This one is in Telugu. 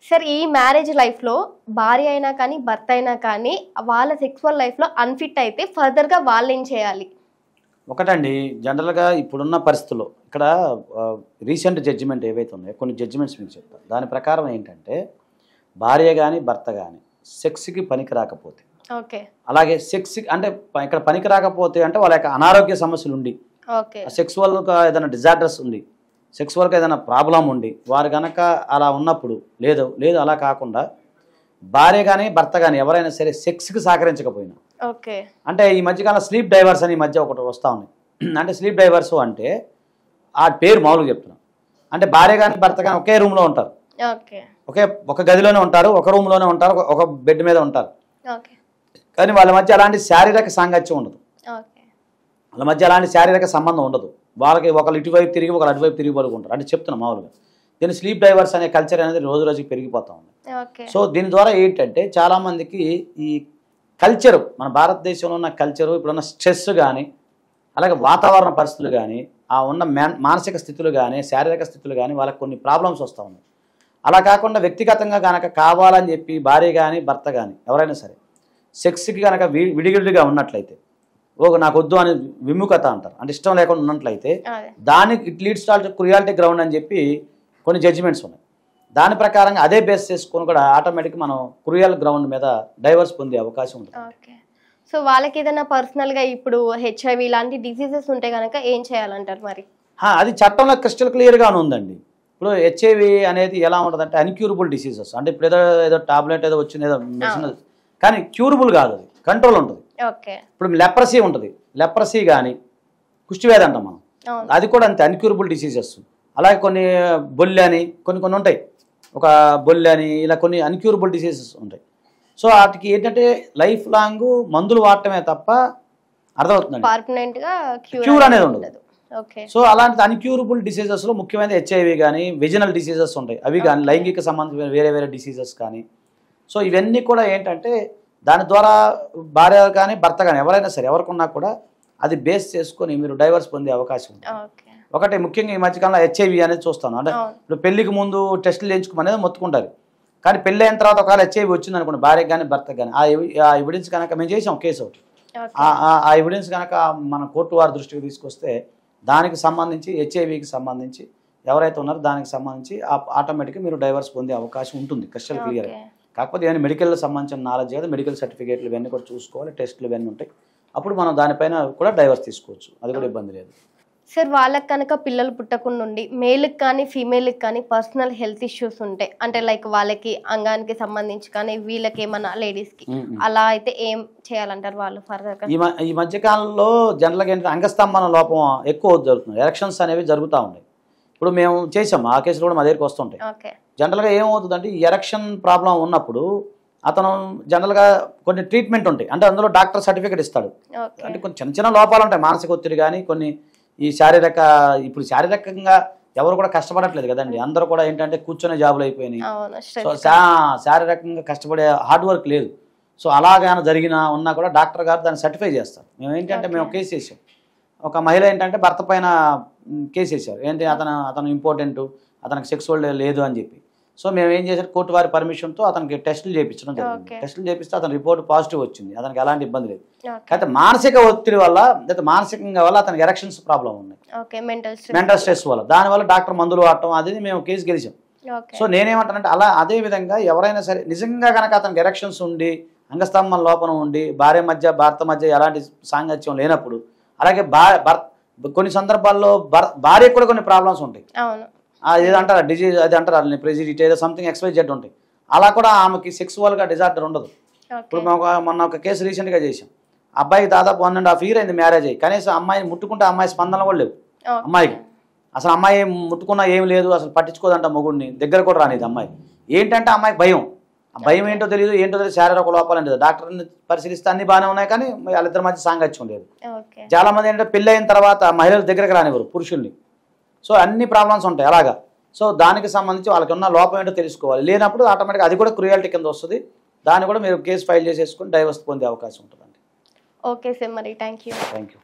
సార్ ఈ మ్యారేజ్ లైఫ్లో భార్య అయినా కానీ భర్త అయినా కానీ వాళ్ళ సెక్సువల్ లైఫ్లో అన్ఫిట్ అయితే ఫర్దర్గా వాళ్ళు ఏం చేయాలి? ఒకటండి, జనరల్గా ఇప్పుడున్న పరిస్థితుల్లో ఇక్కడ రీసెంట్ జడ్జిమెంట్ ఏవైతే ఉన్నాయో కొన్ని జడ్జిమెంట్స్ మీకు చెప్తాను. దాని ప్రకారం ఏంటంటే భార్య కానీ భర్త కానీ సెక్స్కి పనికి రాకపోతే, ఓకే, అలాగే సెక్స్ అంటే ఇక్కడ పనికి రాకపోతే అంటే వాళ్ళ యొక్క అనారోగ్య సమస్యలు ఉండి, ఓకే, సెక్సువల్గా ఏదైనా డిజార్డర్స్ ఉండి, సెక్సువల్గా ఏదైనా ప్రాబ్లం ఉండి వారు కనుక అలా ఉన్నప్పుడు లేదు అలా కాకుండా భార్య కానీ భర్త కానీ ఎవరైనా సరే సెక్స్కి సహకరించకపోయినా, ఓకే, అంటే ఈ మధ్యకాలం స్లీప్ డైవర్స్ అని ఈ మధ్య ఒకటి వస్తూ ఉన్నాయి. అంటే స్లీప్ డైవర్స్ అంటే ఆ పేరు మామూలుగా చెప్తున్నాం, అంటే భార్య కానీ భర్త కానీ ఒకే రూమ్లో ఉంటారు, ఒక గదిలోనే ఉంటారు, ఒక రూమ్లోనే ఉంటారు, ఒక బెడ్ మీద ఉంటారు, కానీ వాళ్ళ మధ్య అలాంటి శారీరక సాంగత్యం ఉండదు, వాళ్ళ మధ్య అలాంటి శారీరక సంబంధం ఉండదు. వాళ్ళకి ఒకళ్ళు ఇటువైపు తిరిగి ఒకళ్ళు అటువైపు తిరిగి పడుకుంటారు. అంటే చెప్తున్నాం మామూలుగా. దీని స్లీప్ డైవర్స్ అనే కల్చర్ అనేది రోజు రోజుకి పెరిగిపోతూ ఉంది. సో దీని ద్వారా ఏంటంటే చాలామందికి ఈ కల్చరు, మన భారతదేశంలో ఉన్న కల్చరు, ఇప్పుడున్న స్ట్రెస్ కానీ, అలాగే వాతావరణ పరిస్థితులు కానీ, ఆ ఉన్న మానసిక స్థితులు కానీ, శారీరక స్థితులు కానీ వాళ్ళకి కొన్ని ప్రాబ్లమ్స్ వస్తూ ఉన్నాయి. అలా కాకుండా వ్యక్తిగతంగా కనుక కావాలని చెప్పి భార్య కానీ భర్త కానీ ఎవరైనా సరే సెక్స్కి కనుక విడిగిడిగా ఉన్నట్లయితే, నాకు వద్దు అని విముఖత అంటారు, అంటే ఇష్టం లేకుండా ఉన్నట్లయితే దానికి it leads to cruelty ground అని చెప్పి కొన్ని జడ్జిమెంట్స్ ఉన్నాయి. దాని ప్రకారంగా అదే బేస్ చేసుకొని కూడా ఆటోమేటిక్గా మనం క్రూయల్ గ్రౌండ్ మీద డైవర్స్ పొందే అవకాశం ఉంటుంది. సో వాళ్ళకి ఏదైనా పర్సనల్గా ఇప్పుడు హెచ్ఐవి ఇలాంటి డిసీజెస్ ఉంటే కనుక ఏం చేయాలంటారు మరి? అది చట్టంలో క్రిస్టల్ క్లియర్గానే ఉందండి. ఇప్పుడు హెచ్ఐవి అనేది ఎలా ఉంటుంది అంటే అన్క్యూరబుల్ డిసీజెస్, అంటే ఇప్పుడు ఏదో టాబ్లెట్ ఏదో వచ్చింది, ఏదో మెడిసిన్, కానీ క్యూరబుల్ కాదు, అది కంట్రోల్ ఉంటుంది. ఇప్పుడు లెప్రసీ ఉంటుంది, లెప్రసీ కానీ కుష్టివ్యాధి అంటాం మనం, అది కూడా అంతే అన్క్యూరబుల్ డిసీజెస్. అలాగే కొన్ని బొల్లి అని కొన్ని ఉంటాయి, ఒక బొల్లి అని, ఇలా కొన్ని అన్క్యూరబుల్ డిసీజెస్ ఉంటాయి. సో వాటికి ఏంటంటే లైఫ్ లాంగ్ మందులు వాడటమే తప్ప అర్థమవుతుందండి, క్యూర్ అనేది ఉండదు. సో అలాంటి అన్క్యూరబుల్ డిసీజెస్లో ముఖ్యమైన హెచ్ఐవి కానీ, వెజినల్ డిసీజెస్ ఉంటాయి, అవి కానీ లైంగిక సంబంధించిన వేరే డిసీజెస్ కానీ. సో ఇవన్నీ కూడా ఏంటంటే దాని ద్వారా భార్య కానీ భర్త కానీ ఎవరైనా సరే ఎవరికున్నా కూడా అది బేస్ చేసుకొని మీరు డైవర్స్ పొందే అవకాశం ఉంది. ఒకటి ముఖ్యంగా ఈ మధ్యకాలంలో హెచ్ఐవి అనేది చూస్తాను, అంటే ఇప్పుడు పెళ్లికి ముందు టెస్టులు చేయించుకోమనేది మొత్తుకుంటారు, కానీ పెళ్ళి అయిన తర్వాత ఒకవేళ హెచ్ఐవి వచ్చింది అనుకోండి భార్యకి కానీ భర్తకు కానీ, ఆ ఎవిడెన్స్ కనుక మేము చేసాం కేసు ఒకటి, ఆ ఎవిడెన్స్ కనుక మన కోర్టు వారి దృష్టికి తీసుకొస్తే దానికి సంబంధించి హెచ్ఐవికి సంబంధించి ఎవరైతే ఉన్నారో దానికి సంబంధించి ఆటోమేటిక్గా మీరు డైవర్స్ పొందే అవకాశం ఉంటుంది క్రిస్టల్ క్లియర్. కాకపోతే ఇవన్నీ మెడికల్ సంబంధించిన నాలెడ్జ్ కదా, మెడికల్ సర్టిఫికేట్లు ఇవన్నీ కూడా చూసుకోవాలి, టెస్టులు ఇవన్నీ ఉంటాయి, అప్పుడు మనం దానిపైన కూడా డైవర్స్ తీసుకోవచ్చు, అది కూడా ఇబ్బంది లేదు. సార్ వాళ్ళకి కనుక పిల్లలు పుట్టకుండా ఉండి మేల్కి కానీ ఫీమేల్కి కానీ పర్సనల్ హెల్త్ ఇష్యూస్ ఉంటాయి, అంటే లైక్ వాళ్ళకి అంగానికి సంబంధించి కానీ వీళ్ళకి ఏమన్నా లేడీస్కి, అలా అయితే ఏం చేయాలంటారు వాళ్ళు ఫర్దర్గా? ఈ మధ్యకాలంలో జనరల్గా ఏంటంటే అంగస్తంభన లోపం ఎక్కువ జరుగుతుంది, ఎలక్షన్స్ అనేవి జరుగుతూ ఉన్నాయి. ఇప్పుడు మేము చేసాం ఆ కేసులు కూడా మా దగ్గరికి వస్తుంటాయి. జనరల్గా ఏమవుతుందంటే ఈ ఎరెక్షన్ ప్రాబ్లం ఉన్నప్పుడు అతను జనరల్గా కొన్ని ట్రీట్మెంట్ ఉంటాయి, అంటే అందులో డాక్టర్ సర్టిఫికేట్ ఇస్తాడు, అంటే కొన్ని చిన్న లోపాలు ఉంటాయి, మానసిక ఒత్తిడి కానీ కొన్ని ఈ ఇప్పుడు శారీరకంగా ఎవరు కూడా కష్టపడట్లేదు కదండి, అందరూ కూడా ఏంటంటే కూర్చొనే జాబులు అయిపోయినాయి. సో శారీరకంగా కష్టపడే హార్డ్ వర్క్ లేదు. సో అలాగైనా జరిగినా ఉన్నా కూడా డాక్టర్ గారు దాన్ని సర్టిఫై చేస్తారు. మేము ఏంటంటే మేము కేసు చేసాం, ఒక మహిళ ఏంటంటే భర్త పైన కేసు వేసారు, ఏంటి అతను ఇంపార్టెంట్, అతనికి సెక్సువల్ లేదు అని చెప్పి. సో మేము ఏం చేసారు, కోర్టు వారి పర్మిషన్తో అతనికి టెస్టులు చేయించడం జరిగింది. టెస్టులు చేపిస్తే అతని రిపోర్ట్ పాజిటివ్ వచ్చింది, అతనికి ఎలాంటి ఇబ్బంది లేదు. అయితే మానసిక ఒత్తిడి వల్ల లేదా మానసికంగా వల్ల అతనికి ఎరెక్షన్స్ ప్రాబ్లం ఉన్నాయి, మెంటల్ స్ట్రెస్ వల్ల, దానివల్ల డాక్టర్ మందులు వాడటం, అది మేము కేసు గెలిచాం. సో నేనేమంటానంటే అదే విధంగా ఎవరైనా సరే నిజంగా కనుక అతనికి ఎరెక్షన్స్ ఉండి అంగస్తంభం లోపం ఉండి భర్త మధ్య ఎలాంటి సాంగత్యం లేనప్పుడు, అలాగే కొన్ని సందర్భాల్లో భార్యకు కూడా కొన్ని ప్రాబ్లమ్స్ ఉంటాయి, ఏదంటారా డిజీజ్, అది అంటారా ప్రెసిడిటీ ఏదో సంథింగ్ XYZ ఉంటాయి, అలా కూడా ఆమెకి సెక్సువల్గా డిజార్డర్ ఉండదు. ఇప్పుడు మేము మొన్న ఒక కేసు రీసెంట్గా చేసాం, అబ్బాయికి దాదాపు 1.5 year అయింది మ్యారేజ్ అయ్యి, కనీసం అమ్మాయిని ముట్టుకుంటే అమ్మాయి స్పందన కూడా లేవు అమ్మాయికి, అసలు అమ్మాయి ముట్టుకున్నా ఏం లేదు, అసలు పట్టించుకోదంట మొగుడిని, దగ్గర కూడా రానిది అమ్మాయి. ఏంటంటే అమ్మాయికి భయం ఏంటో తెలియదు, శారీరక లోపాలు అంటే డాక్టర్ని పరిశీలిస్తే అన్ని బాగానే ఉన్నాయి, కానీ వాళ్ళిద్దరి మధ్య సాంగత్యం లేదు. చాలా మంది ఏంటంటే పెళ్ళి అయిన తర్వాత మహిళల దగ్గరకు రానివ్వరు పురుషుల్ని, సో అన్ని ప్రాబ్లమ్స్ ఉంటాయి అలాగా. సో దానికి సంబంధించి వాళ్ళకి ఉన్న లోపం ఏంటో తెలుసుకోవాలి, లేనప్పుడు ఆటోమేటిక్గా అది కూడా క్రుయాలిటీ కింద వస్తుంది, దాన్ని కూడా మీరు కేసు ఫైల్ చేసేసుకుని డైవర్స్ పొందే అవకాశం ఉంటుందండి. ఓకే సార్, మరి థ్యాంక్ యూ.